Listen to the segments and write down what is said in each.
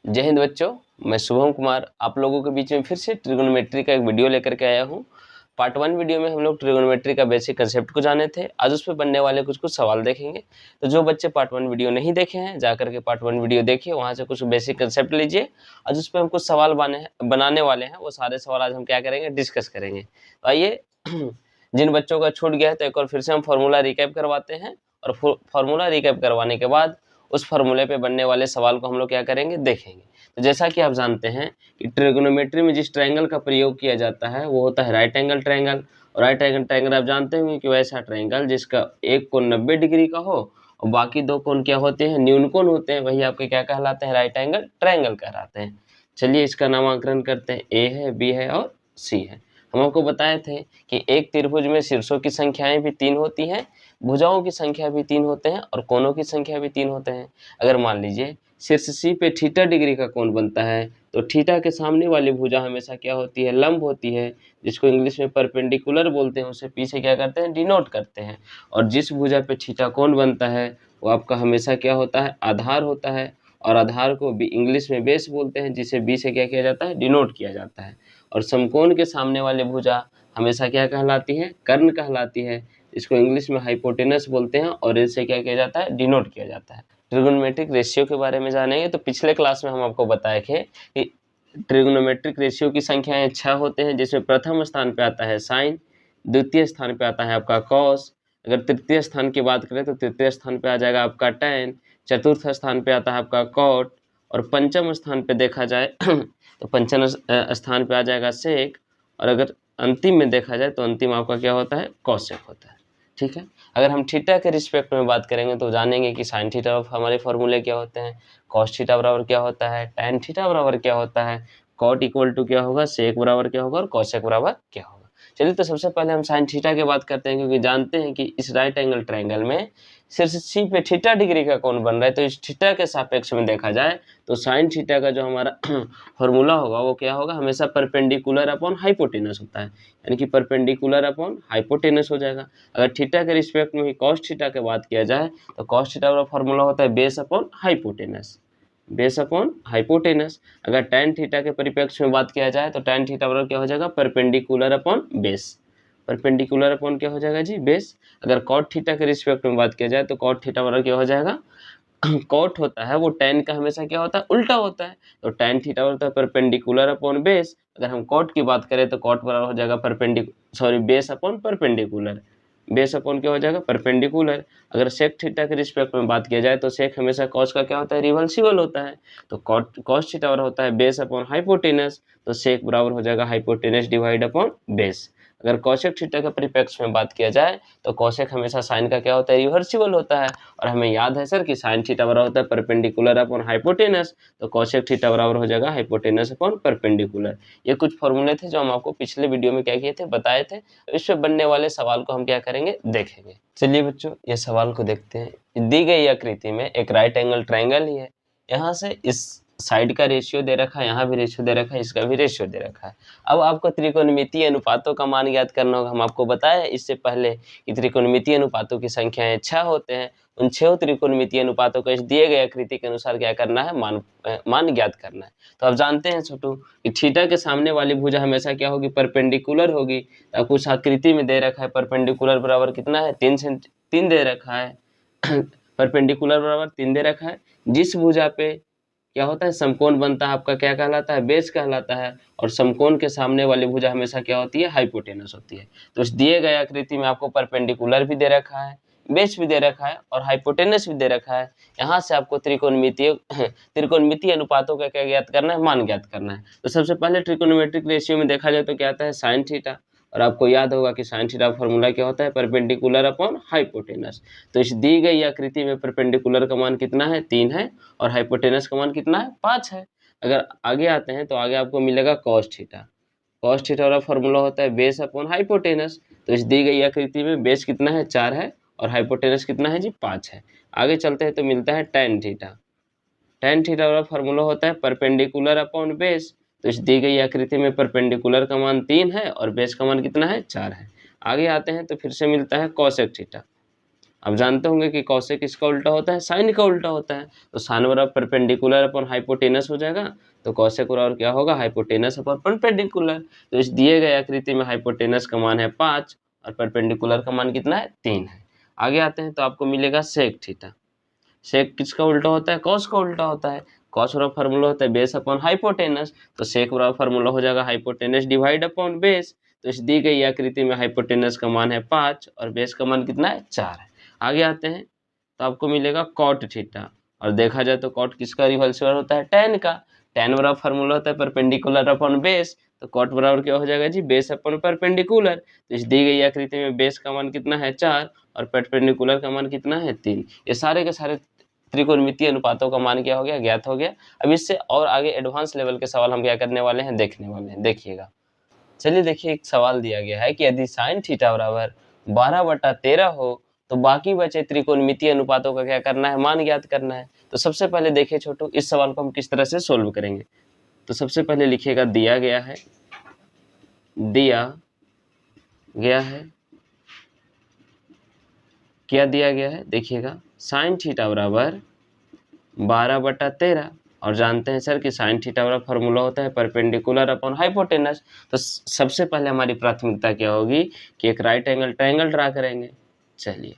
जय हिंद बच्चों, मैं शुभम कुमार आप लोगों के बीच में फिर से ट्रिगोनोमेट्री का एक वीडियो लेकर के आया हूँ। पार्ट 1 वीडियो में हम लोग ट्रिगोनोमेट्री का बेसिक कंसेप्ट को जाने थे। आज उस पर बनने वाले कुछ सवाल देखेंगे। तो जो बच्चे पार्ट 1 वीडियो नहीं देखे हैं जाकर के पार्ट 1 वीडियो देखिए, वहाँ से कुछ बेसिक कंसेप्ट लीजिए। आज उस पर हम कुछ सवाल बनाने वाले हैं। वो सारे सवाल आज हम क्या करेंगे, डिस्कस करेंगे। तो आइए जिन बच्चों का छूट गया है तो एक और फिर से हम फॉर्मूला रिकैप करवाते हैं, और फॉर्मूला रिकैप करवाने के बाद उस फार्मूले पे बनने वाले सवाल को हम लोग क्या करेंगे, देखेंगे। तो जैसा कि आप जानते हैं कि ट्रिगोनोमेट्री में जिस ट्रायंगल का प्रयोग किया जाता है वो होता है राइट एंगल ट्रायंगल। और राइट एंगल ट्रायंगल आप जानते होंगे कि वैसा ट्रायंगल जिसका एक कोण 90 डिग्री का हो और बाकी दो कोण क्या होते हैं, न्यून कोण होते हैं, वही आपके क्या कहलाते हैं, राइट एंगल ट्रायंगल कहलाते हैं। चलिए इसका नामकरण करते हैं। ए है, बी है और सी है। हम आपको बताए थे कि एक त्रिभुज में शीर्षों की संख्याएं भी 3 होती हैं, भुजाओं की संख्या भी 3 होते हैं और कोणों की संख्या भी 3 होते हैं। अगर मान लीजिए शीर्ष सी पे थीटा डिग्री का कोण बनता है तो थीटा के सामने वाली भुजा हमेशा क्या होती है, लंब होती है, जिसको इंग्लिश में परपेंडिकुलर बोलते हैं। उसे पी से क्या करते हैं, डिनोट करते हैं। और जिस भुजा पे थीटा कोण बनता है वो आपका हमेशा क्या होता है, आधार होता है। और आधार को भी इंग्लिश में बेस बोलते हैं, जिसे बी से क्या किया जाता है, डिनोट किया जाता है। और समकोण के सामने वाली भुजा हमेशा क्या कहलाती है, कर्ण कहलाती है, इसको इंग्लिश में हाइपोटेनस बोलते हैं और इससे क्या किया जाता है, डिनोट किया जाता है। ट्रिगोनोमेट्रिक रेशियो के बारे में जानेंगे। तो पिछले क्लास में हम आपको बताए थे कि ट्रिगोनोमेट्रिक रेशियो की संख्याएं 6 होते हैं, जिसमें प्रथम स्थान पे आता है साइन, द्वितीय स्थान पे आता है आपका कॉस, अगर तृतीय स्थान की बात करें तो तृतीय स्थान पे आ जाएगा आपका टैन, चतुर्थ स्थान पे आता है आपका कॉट, और पंचम स्थान पे देखा जाए तो पंचम स्थान पे आ जाएगा सेक, और अगर अंतिम में देखा जाए तो अंतिम आपका क्या होता है, कॉसेक होता है। ठीक है। अगर हम थीटा के रिस्पेक्ट में बात करेंगे तो जानेंगे कि साइन थीटा हमारे फॉर्मूले क्या होते हैं, कॉस थीटा बराबर क्या होता है, टैन थीटा बराबर क्या होता है, कॉट इक्वल टू क्या होगा, सेक बराबर क्या होगा और कॉसेक बराबर क्या होगा। चलिए तो सबसे पहले हम साइन थीटा की बात करते हैं, क्योंकि जानते हैं कि इस राइट एंगल ट्रायंगल में शीर्ष सी पे थीटा डिग्री का कोण बन रहा है। तो इस थीटा के सापेक्ष में देखा जाए तो साइन थीटा का जो हमारा फॉर्मूला होगा वो क्या होगा, हमेशा परपेंडिकुलर अपॉन हाइपोटेनस होता है, यानी कि परपेंडिकुलर अपॉन हाइपोटेनस हो जाएगा। अगर थीटा के रिस्पेक्ट में ही कॉस थीटा की बात किया जाए तो कॉस थीटा का फॉर्मूला होता है base upon hypotenuse, base upon hypotenuse. अगर tan थीटा के परिप्रेक्ष्य में बात किया जाए तो tan थीटा बराबर क्या हो जाएगा, perpendicular upon base, perpendicular upon क्या हो जाएगा जी, बेस। अगर cot थीटा के रिस्पेक्ट में बात किया जाए तो cot थीटा बराबर क्या हो जाएगा, cot होता है वो tan का हमेशा क्या होता है, उल्टा होता है। तो tan थीटा होता है परपेंडिकुलर अपॉन बेस। अगर हम cot की बात करें तो cot बराबर हो जाएगा base upon perpendicular, base upon क्या हो जाएगा, परपेंडिकुलर। अगर सेक थीटा के रिस्पेक्ट में बात किया जाए तो सेक हमेशा कॉस का क्या होता है, रिवर्सिबल होता है। तो कॉस थीटा बराबर होता है बेस अपॉन हाइपोटेनस, तो सेक बराबर हो जाएगा हाइपोटेनस डिवाइड अपॉन बेस। अगर कॉसेक थीटा के परिप्रेक्ष्य में बात किया जाए तो कॉसेक हमेशा साइन का क्या होता है, रिवर्सिबल होता है। और हमें याद है सर कि साइन थीटा बराबर होता है परपेंडिकुलर अपॉन हाइपोटेनस, तो कॉसेक थीटा बराबर हो जाएगा हाइपोटेनस अपॉन परपेंडिकुलर। ये कुछ फॉर्मूले थे जो हम आपको पिछले वीडियो में क्या किए थे, बताए थे। इससे बनने वाले सवाल को हम क्या करेंगे, देखेंगे। चलिए बच्चों ये सवाल को देखते हैं। दी गई आकृति में एक राइट एंगल ट्रायंगल ही है, यहाँ से इस साइड का रेशियो दे रखा है, यहाँ भी रेशियो दे रखा है, इसका भी रेशियो दे रखा है। अब आपको त्रिकोणमितीय अनुपातों का मान ज्ञात करना होगा। हम आपको बताया इससे पहले कि त्रिकोणमितीय अनुपातों की संख्याएं 6 होते हैं। उन 6 त्रिकोणमितीय अनुपातों को इस दिए गए आकृति के अनुसार क्या करना है, मान ज्ञात करना है। तो आप जानते हैं छोटू कि थीटा के सामने वाली भुजा हमेशा क्या होगी, परपेंडिकुलर होगी। तो कुछ आकृति में दे रखा है परपेंडिकुलर बराबर कितना है, 3 दे रखा है परपेंडिकुलर बराबर 3 दे रखा है। जिस भुजा पे क्या होता है, समकोण बनता है, आपका क्या कहलाता है, बेस कहलाता है। और समकोण के सामने वाली भुजा हमेशा क्या होती है, हाइपोटेनस होती है। तो इस दिए गए आकृति में आपको परपेंडिकुलर भी दे रखा है, बेस भी दे रखा है और हाइपोटेनस भी दे रखा है। यहाँ से आपको त्रिकोणमितीय अनुपातों का क्या ज्ञात करना है, मान ज्ञात करना है। तो सबसे पहले ट्रिकोनोमेट्रिक रेशियो में देखा जाए तो क्या आता है, साइन थीटा। और आपको याद होगा कि साइन थीटा फॉर्मूला क्या होता है, परपेंडिकुलर अपॉन हाइपोटेनस। तो इस दी गई आकृति में परपेंडिकुलर का मान कितना है, 3 है, और हाइपोटेनस का मान कितना है, 5 है। अगर आगे आते हैं तो आगे आपको मिलेगा कॉस थीटा। कॉस थीटा वाला फॉर्मूला होता है बेस अपॉन हाइपोटेनस। तो इस दी गई आकृति में बेस कितना है, 4 है, और हाइपोटेनस कितना है जी, 5 है। आगे चलते हैं तो मिलता है tan थीटा। tan थीटा वाला फॉर्मूला होता है परपेंडिकुलर अपॉन बेस। तो इस दी गई आकृति में परपेंडिकुलर का मान 3 है और बेस का मान कितना है, 4 है। आगे आते हैं तो फिर से मिलता है कॉसेक थीटा। आप जानते होंगे कि कॉसेक किसका उल्टा होता है, साइन का उल्टा होता है। तो साइन बराबर परपेंडिकुलर अपॉन हाइपोटेनस हो जाएगा, तो कॉसेक बराबर क्या होगा, हाइपोटेनस अपॉन परपेंडिकुलर। तो इस दिए गए आकृति में हाइपोटेनस का मान है 5 और परपेंडिकुलर का मान कितना है, 3 है। आगे आते हैं तो आपको मिलेगा सेक थीटा। सेक किसका उल्टा होता है, कॉस का उल्टा होता है। कॉस बराबर फार्मूला होता है बेस अपॉन हाइपोटेनस, तो सेक बराबर फार्मूला हो जाएगा हाइपोटेनस डिवाइड अपॉन बेस। तो इस दी गई आकृति में हाइपोटेनस का मान है 5 और बेस का मान कितना है, 4 है। आगे आते हैं तो आपको मिलेगा कॉट थीटा, और देखा जाए तो कॉट किसका रिवर्सिबल होता है, tan का। tan बराबर फार्मूला होता है परपेंडिकुलर अपॉन बेस, तो कॉट बराबर क्या हो जाएगा जी, बेस अपॉन परपेंडिकुलर। तो इस दी गई आकृति में बेस का मान कितना है, 4 और परपेंडिकुलर का मान कितना है, 3। ये सारे के सारे त्रिकोणमितीय अनुपातों का मान क्या हो गया, ज्ञात हो गया। अब इससे और आगे एडवांस लेवल के सवाल हम क्या करने वाले हैं, देखने वाले हैं, देखिएगा। चलिए देखिए, एक सवाल दिया गया है कि यदि साइन थीटा बराबर 12/13 हो तो बाकी बचे त्रिकोणमितीय अनुपातों का क्या करना है, मान ज्ञात करना है। तो सबसे पहले देखिए छोटू, इस सवाल को हम किस तरह से सोल्व करेंगे। तो सबसे पहले लिखिएगा, दिया गया है क्या दिया गया है, देखिएगा साइन थीटा बराबर 12/13, और जानते हैं सर कि साइन थीटा वाला फॉर्मूला होता है परपेंडिकुलर अपॉन हाइपोटेनस। तो सबसे पहले हमारी प्राथमिकता क्या होगी कि एक राइट एंगल ट्रायंगल ड्रा करेंगे। चलिए,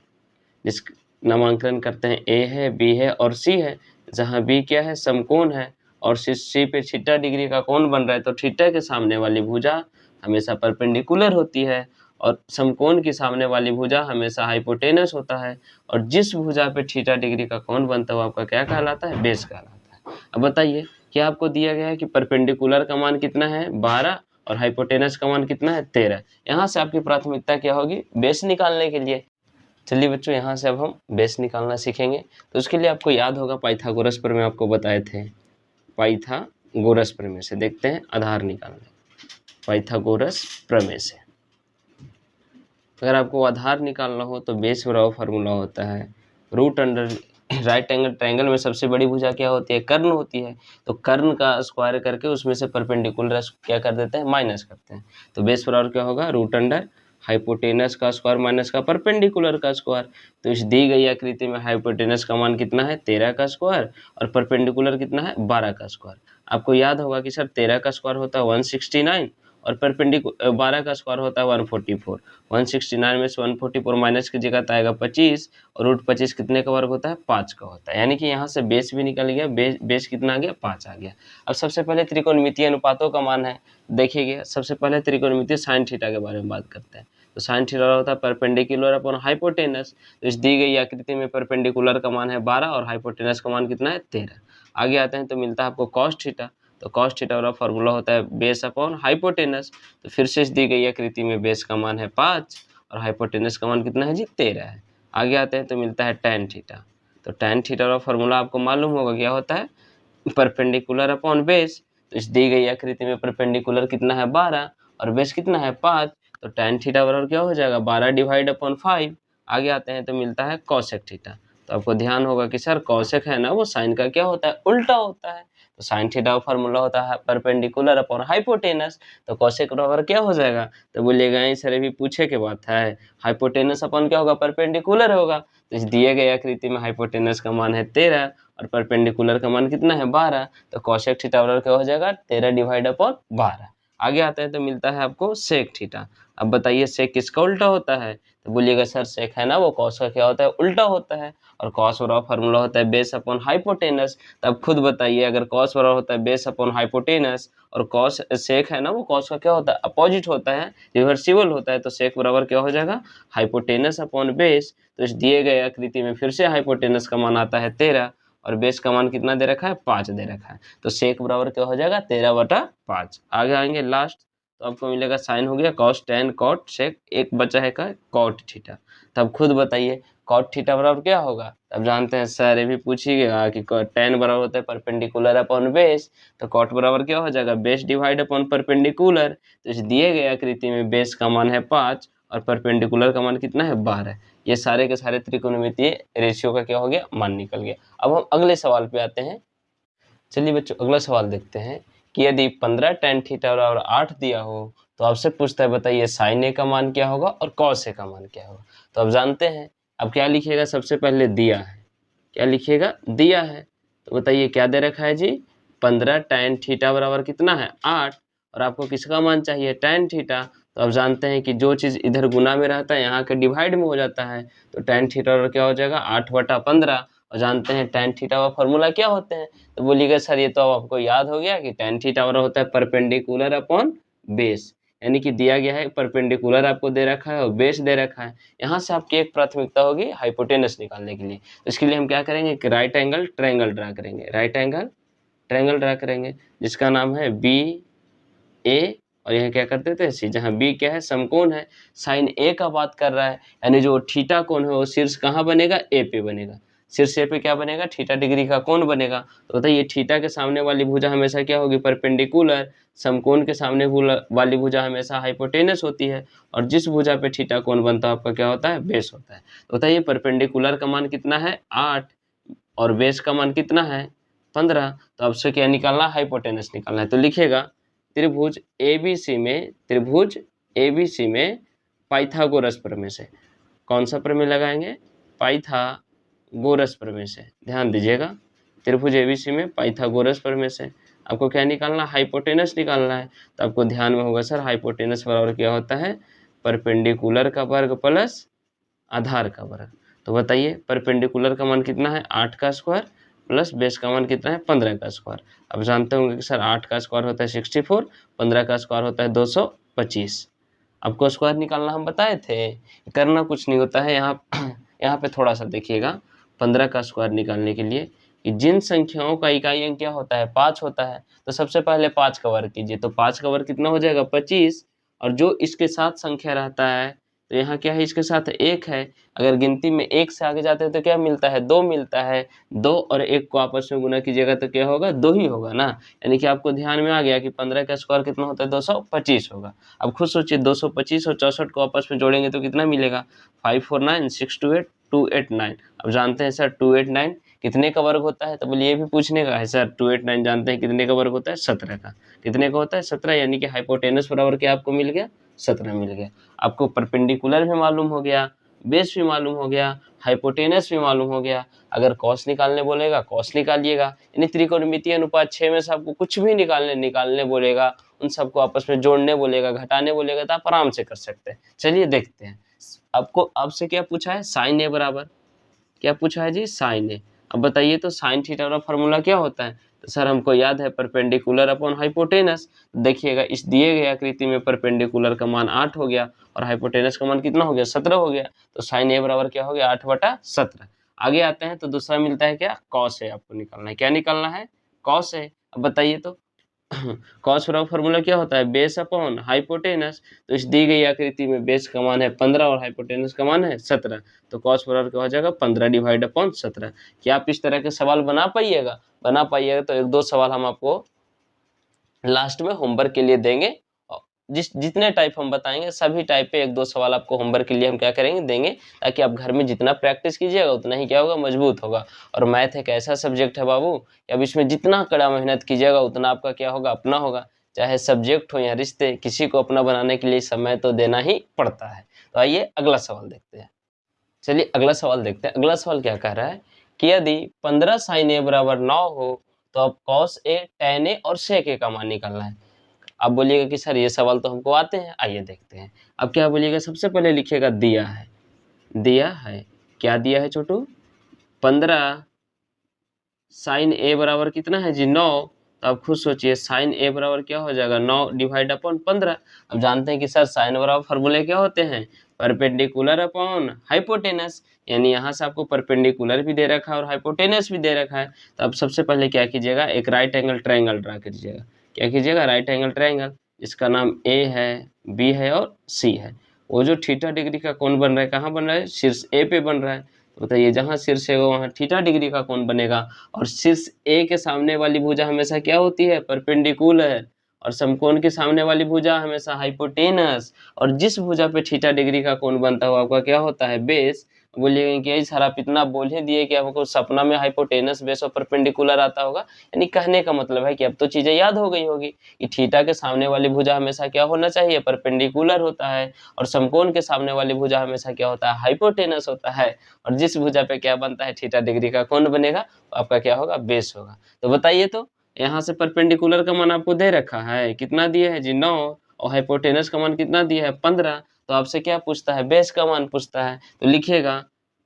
जिस नामांकन करते हैं, ए है, बी है और सी है। जहाँ बी क्या है, समकोण है, और सी पे थीटा डिग्री का कोण बन रहा है, तो थीटा के सामने वाली भुजा हमेशा परपेंडिकुलर होती है और समकोण की सामने वाली भुजा हमेशा हाइपोटेनस होता है, और जिस भुजा पे थीटा डिग्री का कोण बनता है वो आपका क्या कहलाता है, बेस कहलाता है। अब बताइए, क्या आपको दिया गया है कि परपेंडिकुलर का मान कितना है, 12 और हाइपोटेनस का मान कितना है, 13। यहाँ से आपकी प्राथमिकता क्या होगी, बेस निकालने के लिए। चलिए बच्चों, यहाँ से अब हम बेस निकालना सीखेंगे। तो उसके लिए आपको याद होगा पाइथागोरस प्रमेय आपको बताए थे। पाइथागोरस प्रमेय से देखते हैं आधार निकालने, पाइथागोरस प्रमेय से अगर आपको आधार निकालना हो तो बेस बराबर फार्मूला होता है root under right angle triangle में सबसे बड़ी भुजा क्या होती है, कर्ण होती है। तो कर्ण का स्क्वायर करके उसमें से परपेंडिकुलर क्या कर देते हैं, माइनस करते हैं। तो बेस बराबर क्या होगा, रूट अंडर हाइपोटेनस का स्क्वायर माइनस का परपेंडिकुलर का स्क्वायर। तो इस दी गई आकृति में हाइपोटेनस का मान कितना है, 13 का स्क्वायर, और परपेंडिकुलर कितना है, 12 का स्क्वायर। आपको याद होगा कि सर 13 का स्क्वायर होता है 169 और परपेंडिकुलर 12 का स्क्वायर होता है 144। 169 में से 144 माइनस कीजिएगा तो आएगा 25, और रूट 25 कितने का वर्ग होता है, 5 का होता है। यानी कि यहाँ से बेस भी निकल गया, बेस कितना आ गया, 5 आ गया। अब सबसे पहले त्रिकोणमितीय अनुपातों का मान है, देखिएगा। सबसे पहले त्रिकोणमितीय साइन थीटा के बारे में बात करते हैं। तो साइन थीटा होता है परपेंडिकुलर अपॉन हाइपोटेनस। तो इस दी गई आकृति में परपेंडिकुलर का मान है 12 और हाइपोटेनस का मान कितना है, 13। आगे आते हैं तो मिलता है आपको कॉस थीटा। तो कॉस थीटा वाला फॉर्मूला होता है बेस अपॉन हाइपोटेनस। तो फिर से दी गई आकृति में बेस का मान है 5 और हाइपोटेनस का मान कितना है जी, 13 है। आगे आते हैं तो मिलता है tan थीटा। तो tan थीटा वाला फॉर्मूला आपको मालूम होगा क्या होता है, परपेंडिकुलर अपॉन बेस। तो इस दी गई आकृति में परपेंडिकुलर कितना है, 12 और बेस कितना है, 5। तो tan थीटा बराबर क्या हो जाएगा, 12 डिवाइड अपॉन 5। आगे आते हैं तो मिलता है कॉसेक थीटा। तो आपको ध्यान होगा कि सर कॉसेक है ना, वो साइन का क्या होता है, उल्टा होता है। तो साइन थीटा का फार्मूला होता है परपेंडिकुलर अपॉन हाइपोटेनस। तो कॉसेक बराबर क्या हो जाएगा, तो बोलिएगा ये सर अभी पूछे के बात है, हाइपोटेनस अपॉन क्या होगा, परपेंडिकुलर होगा। तो इस दिए गए आकृति में हाइपोटेनस का मान है 13 और परपेंडिकुलर का मान कितना है, 12। तो कॉसेक थीटा बराबर क्या हो जाएगा, 13 डिवाइड अपॉन 12। आगे आता है तो मिलता है आपको सेक थीटा। अब बताइए सेक किसका उल्टा होता है, तो बोलिएगा सर सेक है ना, वो कॉस का क्या होता है, उल्टा होता है। और कॉस बराबर फार्मूला होता है बेस अपॉन हाइपोटेनस। तब खुद बताइए, अगर कॉस बराबर होता है बेस अपॉन हाइपोटेनस और कॉस सेक है ना, वो कॉस का क्या होता है, अपोजिट होता है, रिवर्सिबल होता है। तो सेक बराबर क्या हो जाएगा, हाइपोटेनस अपॉन बेस। तो इस दिए गए आकृति में फिर से हाइपोटेनस का मान आता है 13 और बेस का मान कितना दे रखा है, 5 दे रखा है। तो सेक बराबर क्या हो जाएगा, 13/5। आगे आएंगे लास्ट, तो आपको मिलेगा साइन हो गया कॉस, tan, कॉट, सेक, एक बचा है का कॉट थीटा। तब खुद बताइए कॉट थीटा बराबर क्या होगा। अब जानते हैं सर ये भी पूछिएगा कि tan बराबर होता है परपेंडिकुलर अपॉन बेस। तो कॉट बराबर क्या हो जाएगा, बेस डिवाइड अपॉन परपेंडिकुलर। तो इस दिए गए आकृति में बेस का मान है 5 और परपेंडिकुलर का मान कितना है, 12। ये सारे के सारे त्रिकोणमितीय रेशियो का क्या हो गया, मान निकल गया। अब हम अगले सवाल पे आते हैं। चलिए बच्चों, अगला सवाल देखते हैं कि यदि 15 tan थीटा और 8 दिया हो तो आपसे पूछता है बताइए साइन ए का मान क्या होगा और कॉस ए का मान क्या होगा। तो आप जानते हैं अब क्या लिखिएगा, सबसे पहले दिया है, क्या लिखिएगा, दिया है। तो बताइए क्या दे रखा है जी, 15 tan थीटा बराबर कितना है 8, और आपको किसका मान चाहिए, tan थीटा। तो आप जानते हैं कि जो चीज़ इधर गुना में रहता है यहाँ के डिवाइड में हो जाता है, तो tan थीटा बराबर क्या हो जाएगा 8/15। और जानते हैं tan थीटा का फॉर्मूला क्या होते हैं, तो बोलिएगा सर ये तो आपको याद हो गया कि tan थीटा बराबर होता है परपेंडिकुलर अपॉन बेस, यानी कि दिया गया है परपेंडिकुलर आपको दे रखा है और बेस दे रखा है। यहाँ से आपकी एक प्राथमिकता होगी हाइपोटेनस निकालने के लिए। तो इसके लिए हम क्या करेंगे कि राइट एंगल ट्रायंगल ड्रा करेंगे, राइट एंगल ट्रायंगल ड्रा करेंगे जिसका नाम है बी ए, और यह क्या करते थे सी, जहाँ बी क्या है समकोण है, साइन ए का बात कर रहा है, यानी जो थीटा कोण है वो शीर्ष कहाँ बनेगा, ए पे बनेगा, शीर्ष ए पे क्या बनेगा, थीटा डिग्री का कोण बनेगा। तो बताइए थीटा के सामने वाली भुजा हमेशा क्या होगी, परपेंडिकुलर, समकोण के सामने वाली भुजा हमेशा हाइपोटेनस होती है, और जिस भुजा पे थीटा कोण बनता है आपका क्या होता है, बेस होता है। तो बताइए परपेंडिकुलर का मान कितना है 8 और बेस का मान कितना है 15, तो आपसे क्या निकालना, हाइपोटेनस निकालना है। तो लिखिएगा त्रिभुज एबीसी में पाइथागोरस प्रमेय से, कौन सा प्रमेय लगाएंगे, पाइथागोरस प्रमेय से, ध्यान दीजिएगा, त्रिभुज एबीसी में पाइथागोरस प्रमेय से आपको क्या निकालना, हाइपोटेनस निकालना है। तो आपको ध्यान में होगा सर हाइपोटेनस बराबर क्या होता है, परपेंडिकुलर का वर्ग प्लस आधार का वर्ग। तो बताइए परपेंडिकुलर का मान कितना है 8 का स्क्वायर प्लस बेस का मान कितना है 15 का स्क्वायर। अब जानते होंगे कि सर 8 का स्क्वायर होता है 64, 15 का स्क्वायर होता है 225। आपको स्क्वायर निकालना हम बताए थे, करना कुछ नहीं होता है। यहाँ पे थोड़ा सा देखिएगा, 15 का स्क्वायर निकालने के लिए कि जिन संख्याओं का इकाई अंक क्या होता है 5 होता है, तो सबसे पहले 5 का वर्ग कीजिए, तो 5 का वर्ग कितना हो जाएगा 25, और जो इसके साथ संख्या रहता है तो यहाँ क्या है, इसके साथ 1 है, अगर गिनती में 1 से आगे जाते हैं तो क्या मिलता है, 2 मिलता है, 2 और 1 को आपस में गुना कीजिएगा तो क्या होगा, 2 ही होगा ना, यानी कि आपको ध्यान में आ गया कि 15 का स्क्वायर कितना होता है 225 होगा। अब खुद सोचिए 225 और 64 को आपस में जोड़ेंगे तो कितना मिलेगा, 549 628 289। अब जानते हैं सर 289 कितने का वर्ग होता है, तो बोलिए ये भी पूछने का है सर, 289 जानते हैं कितने का वर्ग होता है 17 का, कितने का होता है 17, यानी कि हाइपोटेनस बराबर क्या आपको मिल गया 17 मिल गया। आपको परपेंडिकुलर भी मालूम हो गया, बेस भी मालूम हो गया, हाइपोटेनस भी मालूम हो गया। अगर कॉस निकालने बोलेगा कॉस निकालिएगा, यानी त्रिकोणमितीय अनुपात 6 में से आपको कुछ भी निकालने बोलेगा, उन सबको आपस में जोड़ने बोलेगा, घटाने बोलेगा, तो आप आराम से कर सकते हैं। चलिए देखते हैं, आपको आपसे क्या पूछा है, साइन ए बराबर क्या पूछा है जी, साइन ए। अब बताइए तो साइन थीटा का फॉर्मूला क्या होता है, तो सर हमको याद है परपेंडिकुलर अपॉन हाइपोटेनस। देखिएगा इस दिए गए आकृति में परपेंडिकुलर का मान 8 हो गया और हाइपोटेनस का मान कितना हो गया 17 हो गया, तो साइन ए बराबर क्या हो गया 8/17। आगे आते हैं तो दूसरा मिलता है क्या, कॉस है, आपको निकालना है, क्या निकालना है, कॉस है। अब बताइए तो कॉस का फॉर्मूला क्या होता है, बेस अपॉन हाइपोटेनस। तो इस दी गई आकृति में बेस का मान है 15 और हाइपोटेनस का मान है 17, तो कॉस बराबर क्या हो जाएगा 15/17। क्या आप इस तरह के सवाल बना पाइएगा, तो एक दो सवाल हम आपको लास्ट में होमवर्क के लिए देंगे, जितने टाइप हम बताएंगे सभी टाइप पे एक दो सवाल आपको होमवर्क के लिए हम क्या करेंगे, देंगे, ताकि आप घर में जितना प्रैक्टिस कीजिएगा उतना ही क्या होगा, मजबूत होगा। और मैथ एक ऐसा सब्जेक्ट है बाबू, अब इसमें जितना कड़ा मेहनत कीजिएगा उतना आपका क्या होगा, अपना होगा। चाहे सब्जेक्ट हो या रिश्ते, किसी को अपना बनाने के लिए समय तो देना ही पड़ता है। तो आइए अगला सवाल देखते हैं। चलिए अगला सवाल देखते हैं। अगला सवाल क्या कह रहा है कि यदि 15 sin a बराबर 9 हो तो अब cos a tan a और sec a का मान निकालना है। आप बोलिएगा कि सर ये सवाल तो हमको आते हैं, आइए देखते हैं। अब क्या बोलिएगा, सबसे पहले लिखिएगा दिया है, क्या दिया है छोटू, 15 sin a बराबर कितना है जी 9। तो आप खुद सोचिए sin a बराबर क्या हो जाएगा 9/15। अब जानते हैं कि सर साइन बराबर फॉर्मूले क्या होते हैं, परपेंडिकुलर अपॉन हाइपोटेनस, यानी यहाँ से आपको परपेंडिकुलर भी दे रखा है और हाइपोटेनस भी दे रखा है। तो अब सबसे पहले क्या कीजिएगा, एक राइट एंगल ट्रायंगल ड्रा कीजिएगा। क्या कीजिएगा, राइट एंगल ट्रायंगल, जिसका नाम ए है, बी है और सी है। वो जो थीटा डिग्री का कोण बन रहा है कहाँ बन रहा है, शीर्ष ए पे बन रहा है। तो बताइए जहाँ शीर्ष है वहाँ थीटा डिग्री का कोण बनेगा, और शीर्ष ए के सामने वाली भुजा हमेशा क्या होती है, परपेंडिकुलर, और समकोण के सामने वाली भुजा हमेशा हाइपोटेनस, और जिस भुजा पे थीटा डिग्री का कोण बनता है वो आपका क्या होता है, बेस। बोलिएगा कि सर आप इतना बोल ही दिए कि आपको सपना में हाइपोटेनस बेस और परपेंडिकुलर आता होगा। यानी कहने का मतलब है कि अब तो चीजें याद हो गई होगी कि थीटा के सामने वाली भुजा हमेशा क्या होना चाहिए, परपेंडिकुलर होता है, और समकोण के सामने वाली भुजा हमेशा क्या होता है, हाइपोटेनस होता है। और जिस भुजा पे क्या बनता है, थीटा डिग्री का कोण बनेगा, आपका क्या होगा, बेस होगा। तो बताइए तो यहाँ से परपेंडिकुलर का मान आपको दे रखा है, कितना दिया है जी 9, और हाइपोटेनस का मान कितना दिया है 15। तो आपसे क्या पूछता है, बेस का मान पूछता है। तो लिखिएगा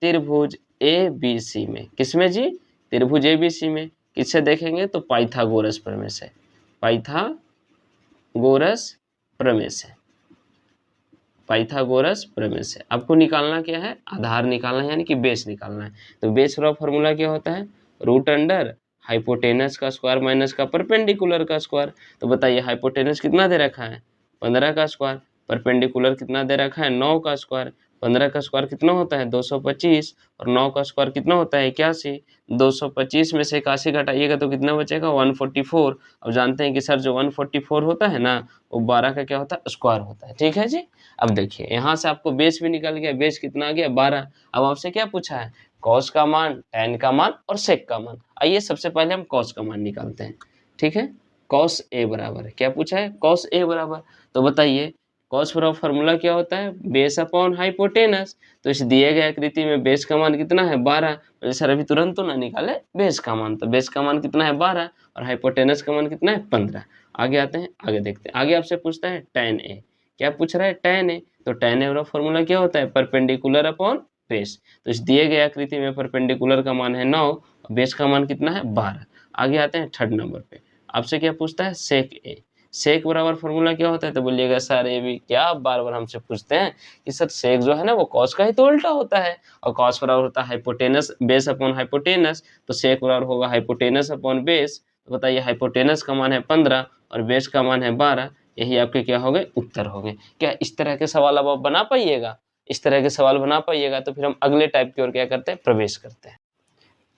त्रिभुज ABC में, किसमें जी, त्रिभुज ABC में किससे देखेंगे, तो पाइथागोरस प्रमेय से, पाइथागोरस प्रमेय से, पाइथागोरस प्रमेय से। आपको निकालना क्या है, आधार निकालना है, यानी कि बेस निकालना है। तो बेस का फॉर्मूला क्या होता है, रूट अंडर हाइपोटेनस का स्क्वायर माइनस का परपेंडिकुलर का स्क्वायर। तो बताइए हाइपोटेनस कितना दे रखा है, 15 का स्क्वायर, परपेंडिकुलर कितना दे रखा है, 9 का स्क्वायर। 15 का स्क्वायर कितना होता है, 225, और 9 का स्क्वायर कितना होता है, 81। 225 में से 81 घटाइएगा तो कितना बचेगा, 144। अब जानते हैं कि सर जो 144 होता है ना, वो 12 का क्या होता है, स्क्वायर होता है। ठीक है जी। अब देखिए यहाँ से आपको बेस भी निकल गया, बेस कितना आ गया, 12। अब आपसे क्या पूछा है, कॉस का मान, tan का मान और सेक का मान। आइए सबसे पहले हम कॉस का मान निकालते हैं। ठीक है, कॉस ए बराबर है, क्या पूछा है, कॉस ए बराबर। तो बताइए कॉस का फॉर्मूला क्या होता है, बेस अपॉन हाइपोटेनस। तो इस दिए गए आकृति में बेस का मान कितना है, 12। सर अभी तुरंत तो ना निकाले बेस का मान, तो बेस का मान कितना है 12, और हाइपोटेनस का मान कितना है 15। आगे आते हैं, आगे देखते हैं। आगे आपसे पूछता है tan ए, क्या पूछ रहा है, tan ए। तो tan ए का फॉर्मूला क्या होता है, परपेंडिकुलर अपॉन बेस। तो इस दिए गए आकृति में परपेंडिकुलर का मान है 9, बेस का मान कितना है 12। आगे आते हैं थर्ड नंबर पे, आपसे क्या पूछता है, सेक ए। सेक बराबर फॉर्मूला क्या होता है, तो बोलिएगा सर ये भी क्या आप बार बार हमसे पूछते हैं कि सर सेक जो है ना वो कॉस का ही तो उल्टा होता है, और कॉस बराबर होता है हाइपोटेनस बेस अपॉन हाइपोटेनस। तो सेक बराबर होगा हाइपोटेनस अपॉन बेस। तो बताइए हाइपोटेनस का मान है 15 और बेस का मान है 12। यही आपके क्या हो गए, उत्तर हो गए। क्या इस तरह के सवाल अब आप बना पाइएगा, इस तरह के सवाल बना पाइएगा तो फिर हम अगले टाइप की ओर क्या करते हैं, प्रवेश करते हैं।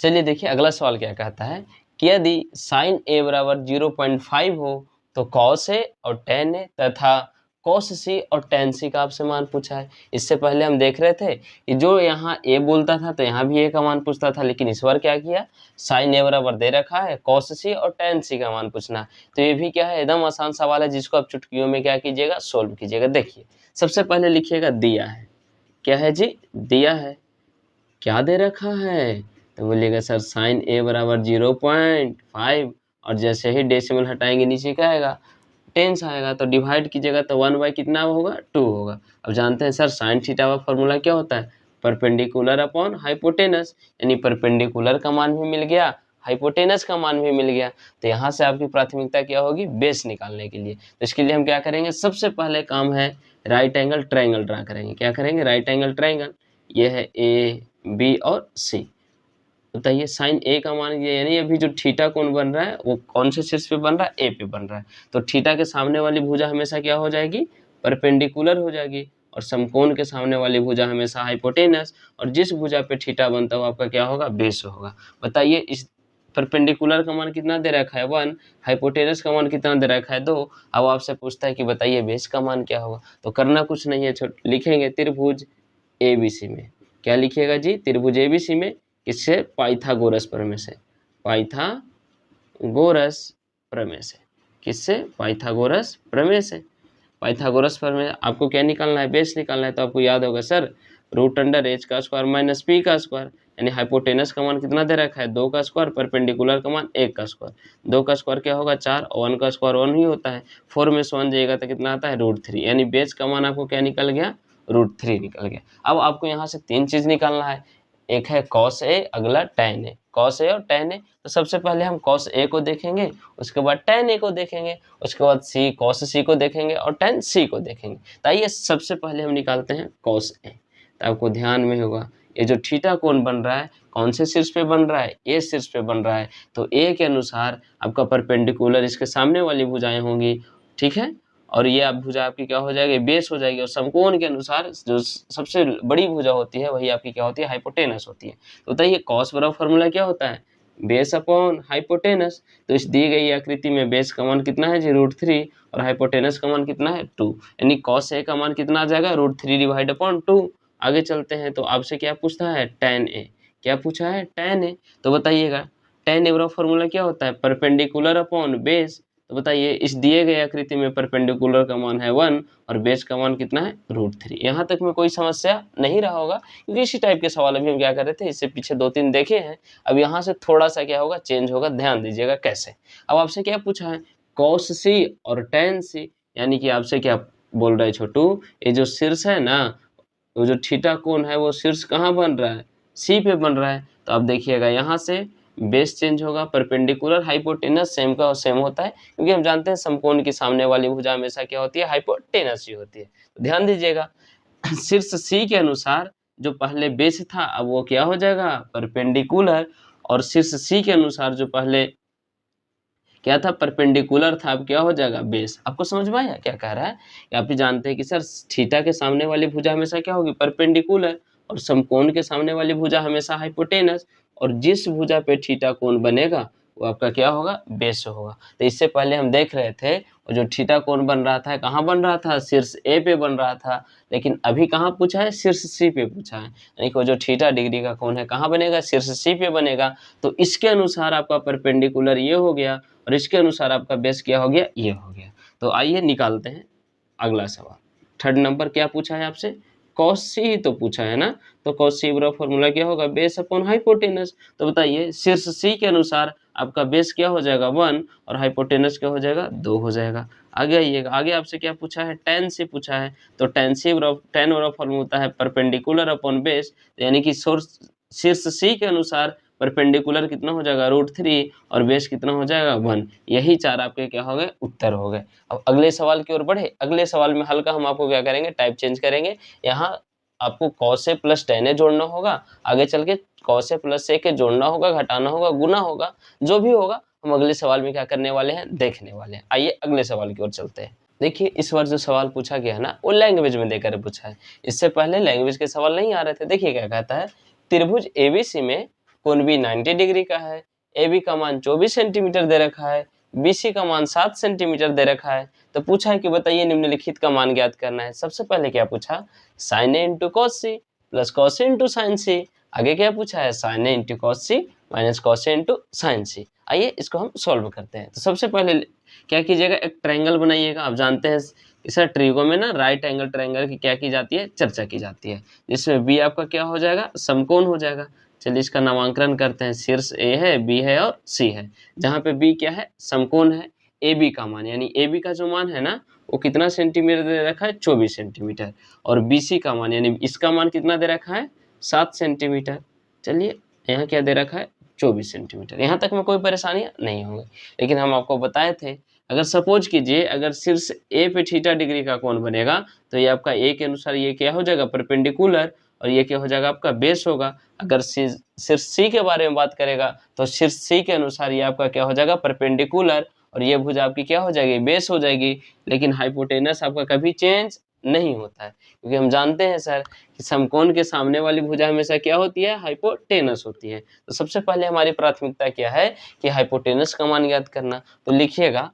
चलिए देखिए अगला सवाल क्या कहता है कि यदि साइन ए बराबर 0.5 हो तो कॉस ए और tan ए तथा कॉस सी और tan सी का आपसे मान पूछा है। इससे पहले हम देख रहे थे कि जो यहाँ ए बोलता था तो यहाँ भी ए का मान पूछता था, लेकिन इस बार क्या किया, साइन ए बराबर दे रखा है, कॉस सी और tan सी का मान पूछना। तो ये भी क्या है, एकदम आसान सवाल है जिसको आप चुटकियों में क्या कीजिएगा, सोल्व कीजिएगा। देखिए सबसे पहले लिखिएगा दिया है, क्या है जी, दिया है, क्या दे रखा है, तो बोलिएगा सर साइन ए बराबर 0.5, और जैसे ही डेसिमल हटाएंगे नीचे क्या आएगा, टेंस आएगा। तो डिवाइड कीजिएगा तो 1 बाई कितना होगा, 2 होगा। अब जानते हैं सर साइन थीटा का फॉर्मूला क्या होता है, परपेंडिकुलर अपॉन हाइपोटेनस, यानी परपेंडिकुलर का मान भी मिल गया, हाइपोटेनस का मान भी मिल गया। तो यहाँ से आपकी प्राथमिकता क्या होगी, बेस निकालने के लिए। तो इसके लिए हम क्या करेंगे, सबसे पहले काम है राइट एंगल ट्रायंगल ड्रा करेंगे। क्या करेंगे, राइट एंगल ट्रायंगल। ये है ए बी और सी। बताइए साइन ए का मान ये, यानी अभी जो थीटा कोण बन रहा है वो कौन से शीर्ष पे बन रहा है, ए पे बन रहा है। तो थीटा के सामने वाली भुजा हमेशा क्या हो जाएगी, परपेंडिकुलर हो जाएगी, और समकोण के सामने वाली भुजा हमेशा हाइपोटेनस, और जिस भुजा पे थीटा बनता है वो आपका क्या होगा, बेस होगा। बताइए इस परपेंडिकुलर का मान कितना दे रखा है 1, हाइपोटेनस का मान कितना दे रखा है 2। अब आपसे पूछता है कि बताइए बेस का मान क्या होगा। तो करना कुछ नहीं है, लिखेंगे त्रिभुज ABC में। क्या लिखिएगा जी, त्रिभुज ABC में, किससे, पाइथागोरस प्रमेय से, पाइथागोरस प्रमेय से, किससे, पाइथागोरस प्रमेय से। पाइथागोरस प्रमेय आपको क्या निकालना है, बेस निकालना है। तो आपको याद होगा सर रूट अंडर एच का स्क्वायर माइनस पी का स्क्वायर, यानी हाइपोटेनस का मान कितना दे रखा है 2 का स्क्वायर, परपेंडिकुलर का मान 1 का स्क्वायर। 2 का स्क्वायर क्या होगा 4, और 1 का स्क्वायर 1 ही होता है। 4 में से 1 जाएगा तो कितना आता है, √3, यानी बेस का मान आपको क्या निकल गया, √3 निकल गया। अब आपको यहाँ से 3 चीज निकालना है, एक है कॉस ए, अगला tan ए, कॉस ए और tan ए। तो सबसे पहले हम कॉस ए को देखेंगे, उसके बाद tan ए को देखेंगे, उसके बाद सी कॉस सी को देखेंगे और tan सी को देखेंगे। तो आइए सबसे पहले हम निकालते हैं कॉस ए। तो आपको ध्यान में होगा ये जो थीटा कोण बन रहा है कौन से शीर्ष पे बन रहा है, ए शीर्ष पे बन रहा है। तो ए के अनुसार आपका परपेंडिकुलर इसके सामने वाली भुजाएं होंगी, ठीक है, और ये आप भुजा आपकी क्या हो जाएगी, बेस हो जाएगी। और समकोण के अनुसार जो सबसे बड़ी भुजा होती है वही आपकी क्या होती है, हाइपोटेनस होती है। तो बताइए कॉस बराबर फॉर्मूला क्या होता है, बेस अपॉन हाइपोटेनस। तो इस दी गई आकृति में बेस का मान कितना है जी, √3, और हाइपोटेनस का मान कितना है 2, यानी कॉस ए का मान कितना आ जाएगा, √3 डिवाइड अपॉन 2। आगे चलते हैं तो आपसे क्या पूछता है, tan a, क्या पूछा है, tan a। तो बताइएगा tan a का फॉर्मूला क्या होता है, परपेंडिकुलर अपॉन बेस। तो बताइए इस दिए गए आकृति में परपेंडिकुलर का मान है 1 और बेस का मान कितना है, √3। यहाँ तक में कोई समस्या नहीं रहा होगा, क्योंकि इसी टाइप के सवाल अभी हम क्या कर रहे थे, इससे पीछे 2-3 देखे हैं। अब यहाँ से थोड़ा सा क्या होगा, चेंज होगा, ध्यान दीजिएगा कैसे। अब आपसे क्या पूछा है, cos c और tan c, यानी कि आपसे क्या बोल रहा है छोटू, ये जो शीर्ष है ना, वो जो थीटा कोण है वो शीर्ष कहाँ बन रहा है, सी पे बन रहा है। तो आप देखिएगा यहाँ से बेस चेंज होगा, परपेंडिकुलर हाइपोटेनस सेम का सेम होता है, क्योंकि हम जानते हैं समकोण की सामने वाली भुजा हमेशा क्या होती है, हाइपोटेनस ही होती है। तो ध्यान दीजिएगा शीर्ष सी के अनुसार जो पहले बेस था अब वो क्या हो जाएगा, परपेंडिकुलर, और शीर्ष सी के अनुसार जो पहले क्या था, परपेंडिकुलर था, अब क्या हो जाएगा, बेस। आपको समझ में आया क्या कह रहा है, कि आप भी जानते हैं कि सर थीटा के सामने वाली भुजा हमेशा क्या होगी, परपेंडिकुलर, और समकोण के सामने वाली भुजा हमेशा हाइपोटेनस, और जिस भुजा पे थीटा कोण बनेगा वो आपका क्या होगा, बेस होगा। तो इससे पहले हम देख रहे थे और जो थीटा कोण बन रहा था कहाँ बन रहा था, शीर्ष ए पे बन रहा था, लेकिन अभी कहाँ पूछा है, शीर्ष सी पे पूछा है, यानी कि जो थीटा डिग्री का कोण है कहाँ बनेगा, शीर्ष सी पे बनेगा। तो इसके अनुसार आपका परपेंडिकुलर ये हो गया और इसके अनुसार आपका बेस क्या हो गया, ये हो गया। तो आइए निकालते हैं अगला सवाल। थर्ड नंबर क्या पूछा है आपसे, cos c ही तो पूछा है ना, तो cos c का फॉर्मूला क्या होगा, बेस अपॉन हाइपोटेनस। तो बताइए शीर्ष c के अनुसार आपका बेस क्या हो जाएगा, 1, और हाइपोटेनस क्या हो जाएगा, 2 हो जाएगा। आगे आइएगा, आगे आपसे क्या पूछा है, tan c पूछा है। तो tan वाला फॉर्मूला होता है परपेंडिकुलर अपॉन बेस, यानी कि शीर्ष c के अनुसार परपेंडिकुलर कितना हो जाएगा, √3, और बेस कितना हो जाएगा, 1। यही 4 आपके क्या हो गए, उत्तर हो गए। अब अगले सवाल की ओर बढ़े। अगले सवाल में हल्का हम आपको क्या करेंगे, टाइप चेंज करेंगे। यहाँ आपको cos a plus tan a जोड़ना होगा, आगे चल के cos a प्लस a के जोड़ना होगा, घटाना होगा, गुना होगा, जो भी होगा हम अगले सवाल में क्या करने वाले हैं, देखने वाले हैं। आइए अगले सवाल की ओर चलते हैं। देखिए इस बार जो सवाल पूछा गया है ना, वो लैंग्वेज में देकर पूछा है। इससे पहले लैंग्वेज के सवाल नहीं आ रहे थे। देखिए क्या कहता है, त्रिभुज ABC में कोण भी 90 डिग्री का है, AB का मान 24 सेंटीमीटर दे रखा है, BC का मान 7 सेंटीमीटर दे रखा है। तो पूछा है कि बताइए निम्नलिखित का मान ज्ञात करना है। सबसे पहले क्या पूछा, sin a into cos c plus cos a into sin c। आगे क्या पूछा है, sin a into cos c minus cos a into sin c। आइए इसको हम सॉल्व करते हैं। तो सबसे पहले क्या कीजिएगा, एक ट्रायंगल बनाइएगा। आप जानते हैं इस ट्रिगो में ना राइट एंगल ट्रायंगल की क्या की जाती है, चर्चा की जाती है, जिसमें बी आपका क्या हो जाएगा, समकोण हो जाएगा। चलिए इसका नामांकन करते हैं। शीर्ष ए है, बी है और सी है, जहाँ पे बी क्या है, समकोण है। ए बी का मान, यानी ए बी का जो मान है ना वो कितना सेंटीमीटर दे रखा है, 24 सेंटीमीटर, और बी सी का मान यानी इसका मान कितना दे रखा है, 7 सेंटीमीटर। चलिए यहाँ क्या दे रखा है, 24 सेंटीमीटर। यहाँ तक में कोई परेशानियाँ नहीं होंगी। लेकिन हम आपको बताए थे, अगर सपोज कीजिए अगर शीर्ष ए पे थीटा डिग्री का कोण बनेगा तो ये आपका ए के अनुसार ये क्या हो जाएगा, परपेंडिकुलर, और ये क्या हो जाएगा, आपका बेस होगा। अगर शीर्ष सी के बारे में बात करेगा तो शीर्ष सी के अनुसार ये आपका क्या हो जाएगा, परपेंडिकुलर, और ये भुजा आपकी क्या हो जाएगी, बेस हो जाएगी। लेकिन हाइपोटेनस आपका कभी चेंज नहीं होता है, क्योंकि हम जानते हैं सर कि समकोण के सामने वाली भुजा हमेशा क्या होती है, हाइपोटेनस होती है। तो सबसे पहले हमारी प्राथमिकता क्या है कि हाइपोटेनस का मान ज्ञात करना। तो लिखिएगा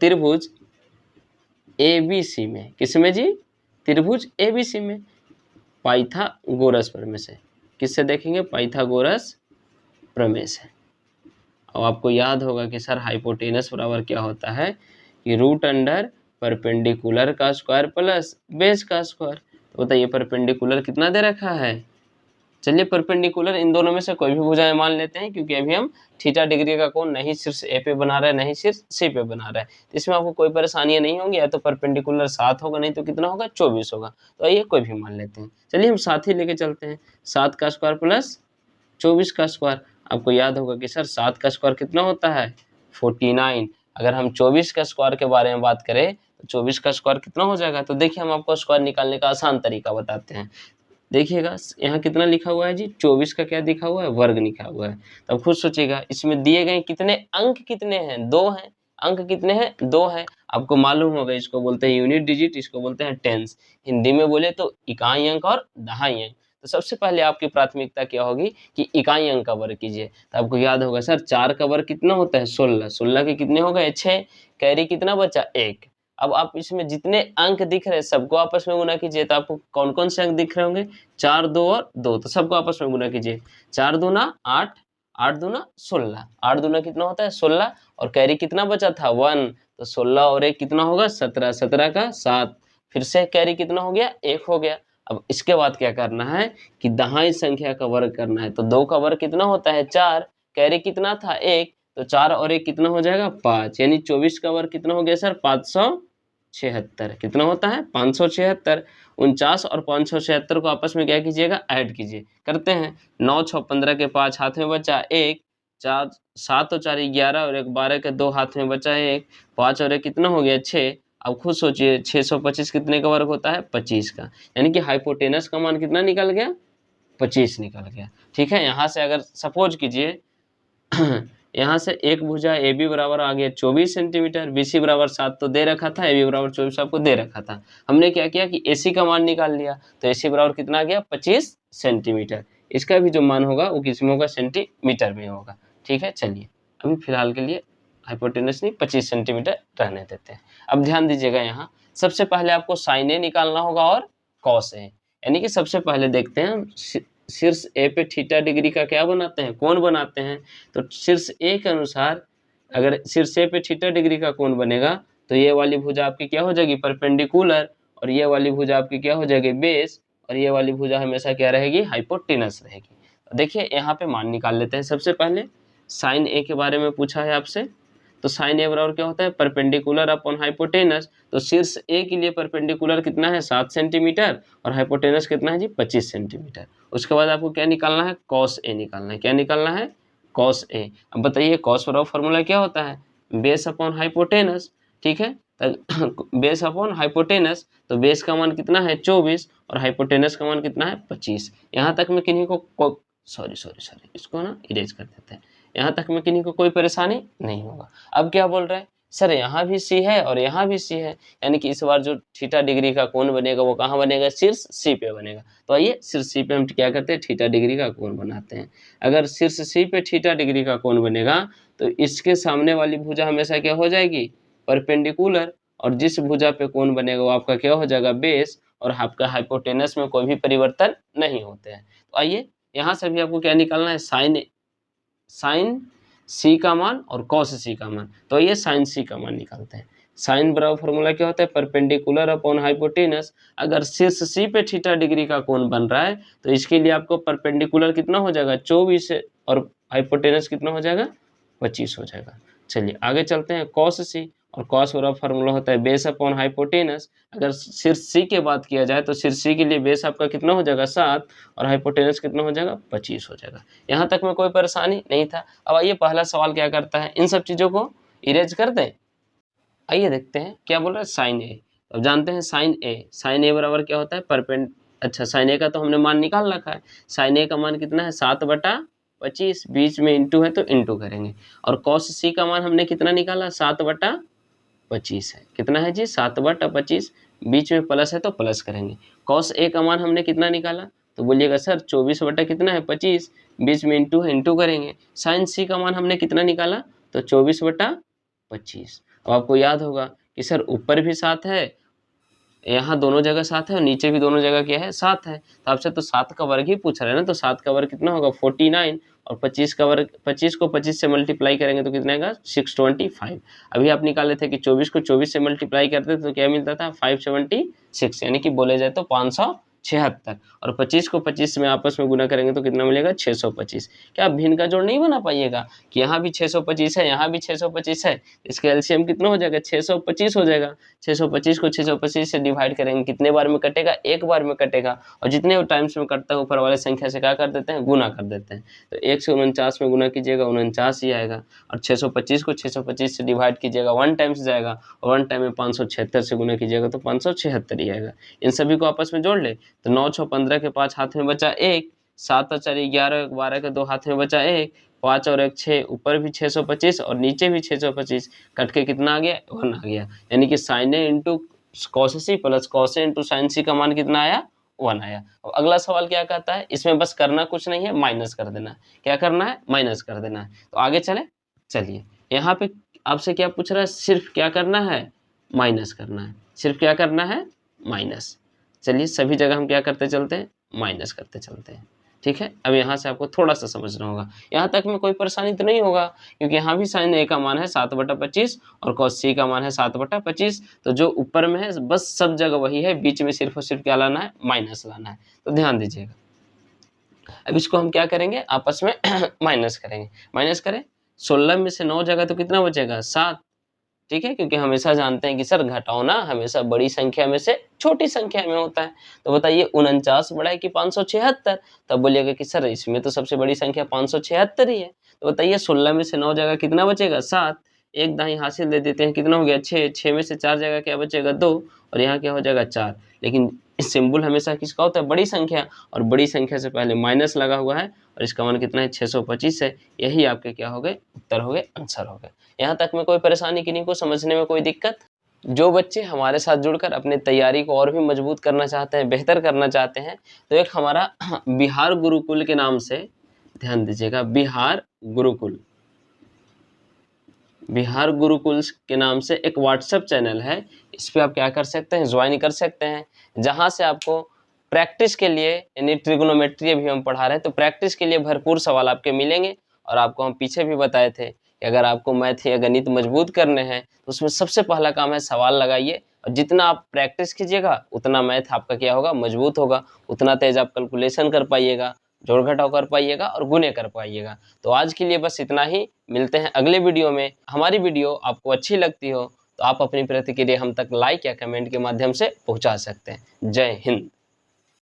त्रिभुज ABC में, किसमें जी, त्रिभुज ABC में पाइथागोरस प्रमेय से। किससे देखेंगे, पाइथागोरस प्रमेय से। और आपको याद होगा कि सर हाइपोटेनस बराबर क्या होता है कि √अंडर परपेंडिकुलर का स्क्वायर प्लस बेस का स्क्वायर। तो बताइए परपेंडिकुलर कितना दे रखा है, चलिए परपेंडिकुलर इन दोनों में से कोई भी भुजाएं मान लेते हैं, क्योंकि अभी हम थीटा डिग्री का कोण नहीं शीर्ष ए पे बना रहे हैं नहीं शीर्ष सी पे बना रहे हैं। इसमें आपको कोई परेशानियां नहीं होंगी, या तो परपेंडिकुलर 7 होगा, नहीं तो कितना होगा, 24 होगा। तो आइए कोई भी मान लेते हैं। चलिए हम 7 ही लेके चलते हैं, 7 का स्क्वायर प्लस 24 का स्क्वायर। आपको याद होगा कि सर 7 का स्क्वायर कितना होता है, 49। अगर हम 24 का स्क्वायर के बारे में बात करें तो 24 का स्क्वायर कितना हो जाएगा। तो देखिए हम आपको स्क्वायर निकालने का आसान तरीका बताते हैं। देखिएगा यहाँ कितना लिखा हुआ है जी, 24 का क्या लिखा हुआ है, वर्ग लिखा हुआ है। तब खुद सोचिएगा इसमें दिए गए कितने अंक कितने हैं, 2 हैं। अंक कितने हैं, 2 हैं। आपको मालूम होगा इसको बोलते हैं यूनिट डिजिट, इसको बोलते हैं टेंस। हिंदी में बोले तो इकाई अंक और दहाई अंक। तो सबसे पहले आपकी प्राथमिकता क्या होगी कि इकाई अंक का वर्ग कीजिए। तो आपको याद होगा सर 4 का वर्ग कितना होता है, 16। 16 के कितने हो गए, 6। कैरी कितना बचा, 1। अब आप इसमें जितने अंक दिख रहे हैं सबको आपस में गुना कीजिए। तो आपको कौन कौन से अंक दिख रहे होंगे? 4, 2 और 2, तो सबको आपस में गुना कीजिए। 4 दूना 8, 8 दूना 16, 8 दूना कितना होता है 16, और कैरी कितना बचा था 1, तो 16 और 1 कितना होगा 17, 17 का 7, फिर से कैरी कितना हो गया 1 हो गया। अब इसके बाद क्या करना है कि दहाई संख्या का वर्ग करना है। तो 2 का वर्ग कितना होता है 4, कैरी कितना था 1, तो 4 और 1 कितना हो जाएगा 5, यानी 24 का वर्ग कितना हो गया सर 576। कितना होता है 576। 49 और 576 को आपस में क्या कीजिएगा ऐड कीजिए। करते हैं 9 6 15 के 5 हाथ में बचा 1, 4 7 और 4 11 और 1 12 के 2 हाथ में बचा 1, 5 और 1 कितना हो गया 6। अब खुद सोचिए 625 कितने का वर्ग होता है 25 का, यानी कि हाइपोटेनस का मान कितना निकल गया 25 निकल गया। ठीक है, यहाँ से अगर सपोज कीजिए यहाँ से एक भुजा ए बी बराबर आ गया 24 सेंटीमीटर, बी सी बराबर 7 तो दे रखा था, ए बी बराबर 24 आपको दे रखा था। हमने क्या किया कि ए सी का मान निकाल लिया, तो ए सी बराबर कितना आ गया 25 सेंटीमीटर। इसका भी जो मान होगा वो किस में होगा सेंटीमीटर में होगा। ठीक है, चलिए अभी फिलहाल के लिए हाइपोटेनस नहीं 25 सेंटीमीटर रहने देते हैं। अब ध्यान दीजिएगा, यहाँ सबसे पहले आपको साइन ए निकालना होगा और कॉस ए, यानी कि सबसे पहले देखते हैं शीर्ष ए पे थीटा डिग्री का क्या बनाते हैं कोण बनाते हैं। तो शीर्ष ए के अनुसार अगर शीर्ष ए पे थीटा डिग्री का कोण बनेगा तो ये वाली भुजा आपकी क्या हो जाएगी परपेंडिकुलर, और ये वाली भुजा आपकी क्या हो जाएगी बेस, और ये वाली भुजा हमेशा क्या रहेगी हाइपोटेनस रहेगी। देखिए यहाँ पे मान निकाल लेते हैं। सबसे पहले साइन ए के बारे में पूछा है आपसे, तो साइन ए बराबर क्या होता है परपेंडिकुलर अपॉन हाइपोटेनस। तो शीर्ष ए के लिए परपेंडिकुलर कितना है 7 सेंटीमीटर और हाइपोटेनस कितना है जी 25 सेंटीमीटर। उसके बाद आपको क्या निकालना है कॉस ए निकालना है। क्या निकालना है कॉस ए। अब बताइए कॉस बराबर फॉर्मूला क्या होता है बेस अपॉन हाइपोटेनस। ठीक है, बेस अपॉन हाइपोटेनस, तो बेस का मान कितना है 24 और हाइपोटेनस का मान कितना है 25। यहाँ तक में किन्हीं को सॉरी इसको ना इरेज कर देते हैं। यहाँ तक में किन्हीं को कोई परेशानी नहीं होगा। अब क्या बोल रहे हैं सर यहाँ भी सी है और यहाँ भी सी है, यानी कि इस बार जो थीटा डिग्री का कोण बनेगा वो कहाँ बनेगा शीर्ष सी पे बनेगा। तो आइए शीर्ष सी पे हम क्या करते हैं थीटा डिग्री का कोण बनाते हैं। अगर शीर्ष सी पे थीटा डिग्री का कोण बनेगा तो इसके सामने वाली भुजा हमेशा क्या हो जाएगी परपेंडिकुलर, और जिस भुजा पे कोण बनेगा वो आपका क्या हो जाएगा बेस, और आपका हाइपोटेनस में कोई भी परिवर्तन नहीं होते हैं। तो आइए यहाँ से भी आपको क्या निकालना है साइन सी का मान और कॉस सी का मान। तो ये साइन सी का मान निकालते हैं। साइन बराबर फॉर्मूला क्या होता है परपेंडिकुलर अपॉन हाइपोटेनस। अगर शीर्ष सी पे थीटा डिग्री का कोण बन रहा है तो इसके लिए आपको परपेंडिकुलर कितना हो जाएगा 24 और हाइपोटेनस कितना हो जाएगा 25 हो जाएगा। चलिए आगे चलते हैं कॉस सी, और कॉस बराबर फार्मूला होता है बेस अपॉन हाइपोटेनस। अगर शीर्ष सी की बात किया जाए तो शीर्ष सी के लिए बेस आपका कितना हो जाएगा 7 और हाइपोटेनस कितना हो जाएगा 25 हो जाएगा। यहाँ तक में कोई परेशानी नहीं था। अब आइए पहला सवाल क्या करता है इन सब चीज़ों को इरेज कर दें। आइए देखते हैं क्या बोल रहा है साइन ए। अब जानते हैं साइन ए बराबर क्या होता है अच्छा साइन ए का तो हमने मान निकाल रखा है। साइन ए का मान कितना है 7/25, बीच में इंटू है तो इंटू करेंगे, और कॉस सी का मान हमने कितना निकाला 7/25 है। कितना है जी 7/25, बीच में प्लस है तो प्लस करेंगे। कॉस ए का मान हमने कितना निकाला तो बोलिएगा सर 24 कितना है 25, बीच में इंटू है इंटू करेंगे। साइन सी का मान हमने कितना निकाला तो 24/25। अब आपको याद होगा कि सर ऊपर भी 7 है, यहाँ दोनों जगह 7 है और नीचे भी दोनों जगह क्या है 7 है। तो आपसे तो 7 का वर्ग ही पूछ रहे हैं ना, तो 7 का वर्ग कितना होगा 49, और 25 का वर्ग 25 को 25 से मल्टीप्लाई करेंगे तो कितना आएगा 625। अभी आप निकाले थे कि 24 को 24 से मल्टीप्लाई करते थे तो क्या मिलता था 576, यानी कि बोले जाए तो 576, और 25 को 25 में आपस में गुना करेंगे तो कितना मिलेगा 625। क्या आप भिन्न का जोड़ नहीं बना पाइएगा कि यहाँ भी 625 है यहाँ भी 625 है, इसका एलसीएम कितना हो जाएगा 625 हो जाएगा। 625 को 625 से डिवाइड करेंगे कितने बार में कटेगा एक बार में कटेगा, और जितने टाइम्स में कटता है ऊपर वाले संख्या से क्या कर देते हैं गुना कर देते हैं। तो 1 से 49 में गुना कीजिएगा 49 ही आएगा, और 625 को 625 से डिवाइड कीजिएगा 1 टाइम्स जाएगा, और 1 टाइम में 576 से गुना कीजिएगा तो 576 ही आएगा। इन सभी को आपस में जोड़ ले तो 9 6 15 के 5 हाथ में बचा 1, 7 और 4 11, 12 के 2 हाथ में बचा 1, 5 और 1 6, ऊपर भी 625 और नीचे भी 625, कट के कितना आ गया 1 आ गया। यानी कि sine A into cos C plus cos A into sine C का मान कितना आया 1 आया। अब अगला सवाल क्या कहता है, इसमें बस करना कुछ नहीं है माइनस कर देना है। क्या करना है माइनस कर देना है। तो आगे चले, चलिए यहाँ पे आपसे क्या पूछ रहा है, सिर्फ क्या करना है माइनस करना है, सिर्फ क्या करना है, माइनस। चलिए सभी जगह हम क्या करते चलते हैं, माइनस करते चलते हैं। ठीक है, अब यहाँ से आपको थोड़ा सा समझना होगा, यहाँ तक में कोई परेशानी तो नहीं होगा, क्योंकि यहाँ भी साइन ए का मान है 7/25 और कॉस सी का मान है 7/25। तो जो ऊपर में है बस सब जगह वही है, बीच में सिर्फ और सिर्फ क्या लाना है, माइनस लाना है। तो ध्यान दीजिएगा, अब इसको हम क्या करेंगे, आपस में माइनस करेंगे। माइनस करें, 16 में से 9 जगह तो कितना बचेगा, 7। ठीक है, क्योंकि हमेशा जानते हैं कि सर घटाना हमेशा बड़ी संख्या में से छोटी संख्या में होता है। तो बताइए 49 बड़ा है कि 576? तब बोलिएगा कि सर इसमें तो सबसे बड़ी संख्या 576 ही है। तो बताइए 16 में से 9 जगह कितना बचेगा, 7। एक दाई हासिल दे देते हैं, कितना हो गया, 6। 6 में से 4 जगह क्या बचेगा, 2, और यहाँ क्या हो जाएगा, 4। लेकिन सिंबल हमेशा किसका होता है, बड़ी संख्या, और बड़ी संख्या से पहले माइनस लगा हुआ है, और इसका मान कितना है, 625 है। यही आपके क्या हो गए, उत्तर हो गए, आंसर हो गए। यहाँ तक में कोई परेशानी किन्हीं को समझने में कोई दिक्कत? जो बच्चे हमारे साथ जुड़कर अपनी तैयारी को और भी मजबूत करना चाहते हैं, बेहतर करना चाहते हैं, तो एक हमारा बिहार गुरुकुल के नाम से, ध्यान दीजिएगा, बिहार गुरुकुल के नाम से एक व्हाट्सएप चैनल है। इस पे आप क्या कर सकते हैं, ज्वाइन कर सकते हैं, जहां से आपको प्रैक्टिस के लिए, यानी ट्रिगोनोमेट्री भी हम पढ़ा रहे हैं, तो प्रैक्टिस के लिए भरपूर सवाल आपके मिलेंगे। और आपको हम पीछे भी बताए थे कि अगर आपको मैथ या गणित मजबूत करने हैं तो उसमें सबसे पहला काम है सवाल लगाइए, और जितना आप प्रैक्टिस कीजिएगा उतना मैथ आपका क्या होगा, मजबूत होगा, उतना तेज आप कैलकुलेशन कर पाइएगा, जोड़ घटाव कर पाइएगा और गुणे कर पाइएगा। तो आज के लिए बस इतना ही, मिलते हैं अगले वीडियो में। हमारी वीडियो आपको अच्छी लगती हो तो आप अपनी प्रतिक्रिया हम तक लाइक या कमेंट के माध्यम से पहुंचा सकते हैं। जय हिंद।